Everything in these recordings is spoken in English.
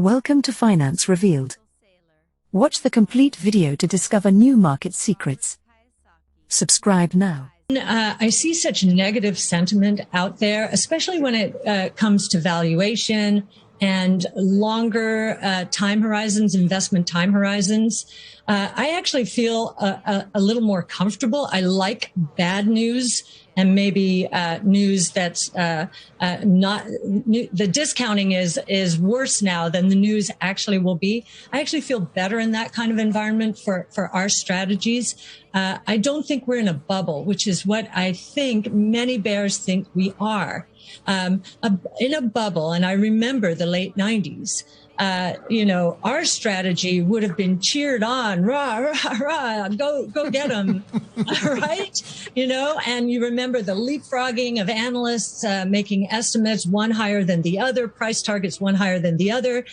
Welcome to Finance Revealed. Watch the complete video to discover new market secrets. Subscribe now. I see such negative sentiment out there, especially when it comes to valuation and longer time horizons, investment time horizons. I actually feel a little more comfortable. I like bad news and maybe news that's not the discounting is worse now than the news actually will be. I actually feel better in that kind of environment for our strategies. I don't think we're in a bubble, which is what I think many bears think we are. In a bubble, and I remember the late 90s, our strategy would have been cheered on, rah, rah, rah, go get them, right? And you remember the leapfrogging of analysts making estimates, one higher than the other, price targets one higher than the other.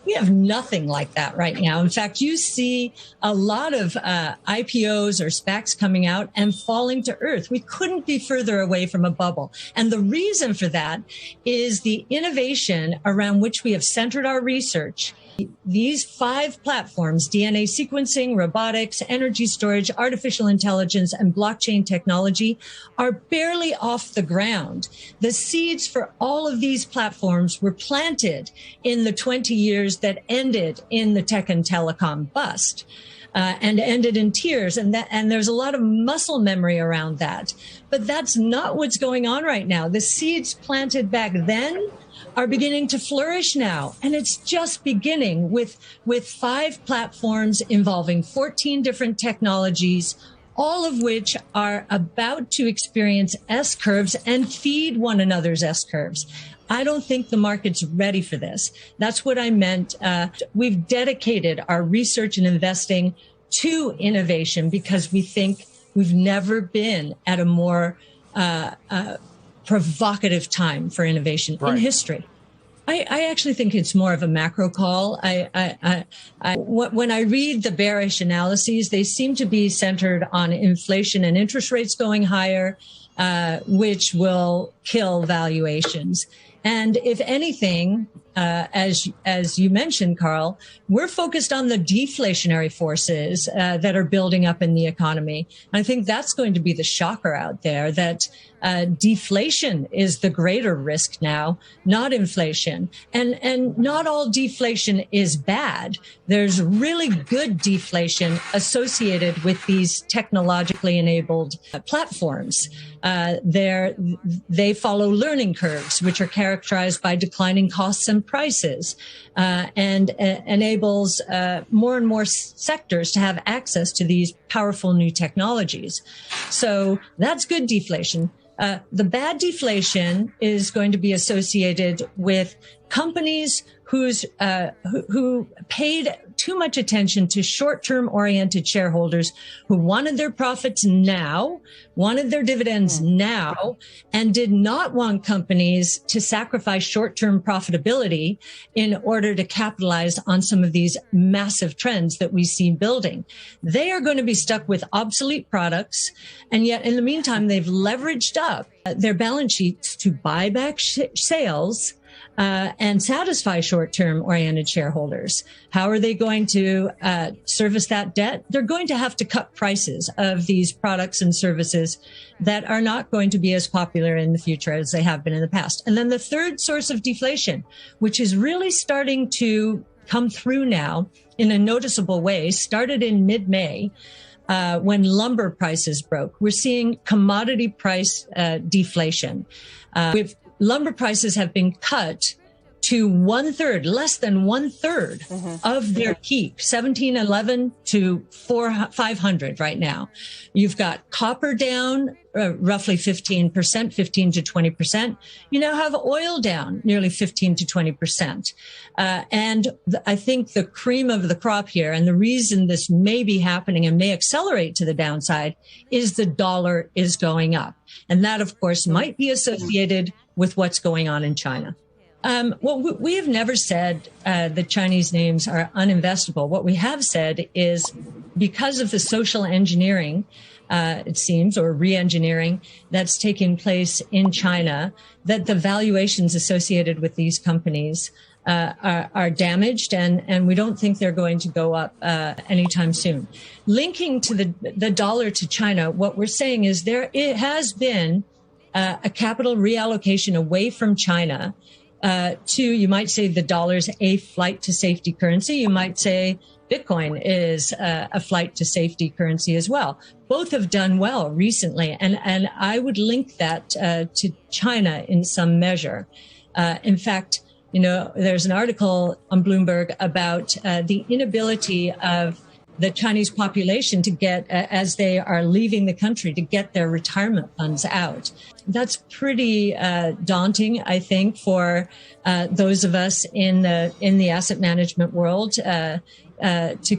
We have nothing like that right now. In fact, you see a lot of IPOs or SPACs coming out and falling to earth. We couldn't be further away from a bubble. And the reason for that is the innovation around which we have centered our research. These 5 platforms, DNA sequencing, robotics, energy storage, artificial intelligence, and blockchain technology, are barely off the ground. The seeds for all of these platforms were planted in the 20 years that ended in the tech and telecom bust. And ended in tears. And there's a lot of muscle memory around that. But that's not what's going on right now. The seeds planted back then are beginning to flourish now. And it's just beginning with 5 platforms involving 14 different technologies, all of which are about to experience S-curves and feed one another's S-curves. I don't think the market's ready for this. That's what I meant. We've dedicated our research and investing to innovation because we think we've never been at a more provocative time for innovation in history. I actually think it's more of a macro call. When I read the bearish analyses, they seem to be centered on inflation and interest rates going higher, which will kill valuations. And if anything, as you mentioned, Carl, we're focused on the deflationary forces that are building up in the economy. And I think that's going to be the shocker out there, that deflation is the greater risk now, not inflation. And not all deflation is bad. There's really good deflation associated with these technologically enabled platforms. They follow learning curves, which are characterized by declining costs and prices, and enables more and more sectors to have access to these powerful new technologies. So that's good deflation. The bad deflation is going to be associated with companies who paid too much attention to short-term oriented shareholders who wanted their profits now, wanted their dividends now, and did not want companies to sacrifice short-term profitability in order to capitalize on some of these massive trends that we see building. They are going to be stuck with obsolete products, and yet in the meantime, they've leveraged up their balance sheets to buy back sales and satisfy short-term oriented shareholders. How are they going to service that debt? They're going to have to cut prices of these products and services that are not going to be as popular in the future as they have been in the past. And then the third source of deflation, which is really starting to come through now in a noticeable way, started in mid-May, when lumber prices broke. We're seeing commodity price deflation. Lumber prices have been cut to 1/3, less than 1/3 of their peak, 1711 to 500 right now. You've got copper down roughly 15%, 15 to 20%. You now have oil down nearly 15 to 20%. And I think the cream of the crop here, and the reason this may be happening and may accelerate to the downside, is the dollar is going up. And that, of course, might be associated with what's going on in China. Well, we have never said that Chinese names are uninvestable. What we have said is because of the social engineering, it seems, or re-engineering that's taking place in China, that the valuations associated with these companies are damaged, and we don't think they're going to go up anytime soon. Linking to the dollar to China, what we're saying is it has been a capital reallocation away from China to, you might say, the dollar's a flight to safety currency. You might say Bitcoin is a flight to safety currency as well. Both have done well recently, and I would link that to China in some measure. In fact, there's an article on Bloomberg about the inability of the Chinese population to get, as they are leaving the country, to get their retirement funds out. That's pretty daunting, I think, for those of us in the asset management world to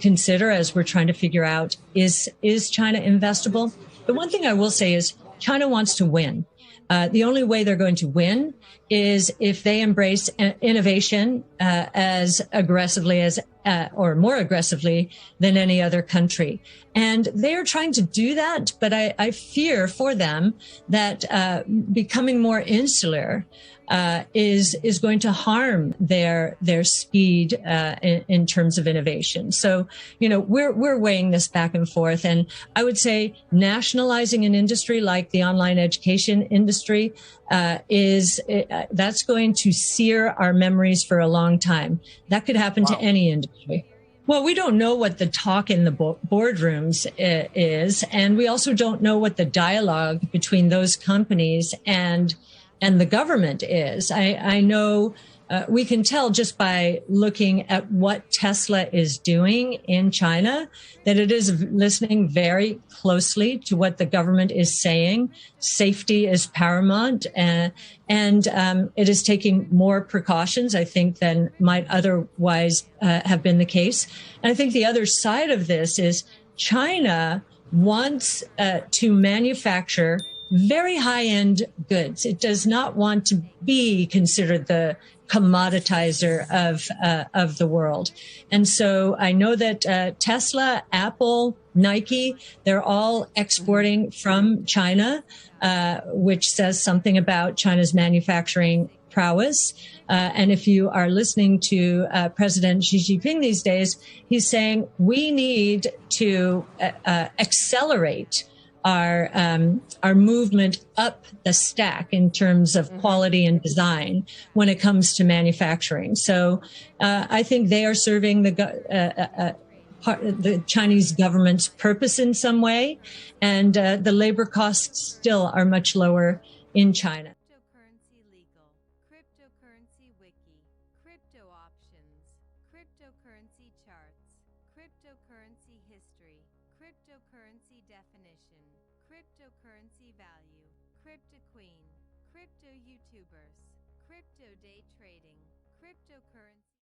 consider as we're trying to figure out, is China investable? The one thing I will say is China wants to win. The only way they're going to win is if they embrace innovation as aggressively as, or more aggressively than any other country. And they are trying to do that, but I fear for them that becoming more insular is going to harm their speed in terms of innovation. So, we're weighing this back and forth. And I would say nationalizing an industry like the online education industry that's going to sear our memories for a long time. That could happen to any industry. Well, we don't know what the talk in the boardrooms is, and we also don't know what the dialogue between those companies and the government is. I know we can tell just by looking at what Tesla is doing in China that it is listening very closely to what the government is saying. Safety is paramount, and it is taking more precautions, I think, than might otherwise have been the case. And I think the other side of this is China wants to manufacture very high-end goods. It does not want to be considered the commoditizer of the world. And so I know that Tesla, Apple, Nike, they're all exporting from China, which says something about China's manufacturing prowess. And if you are listening to President Xi Jinping these days, he's saying we need to accelerate our movement up the stack in terms of quality and design when it comes to manufacturing. So I think they are serving the Chinese government's purpose in some way, and the labor costs still are much lower in China. Cryptocurrency legal, cryptocurrency wiki, crypto options, cryptocurrency charts, cryptocurrency history, cryptocurrency definition, cryptocurrency value, crypto queen, crypto YouTubers, crypto day trading, cryptocurrency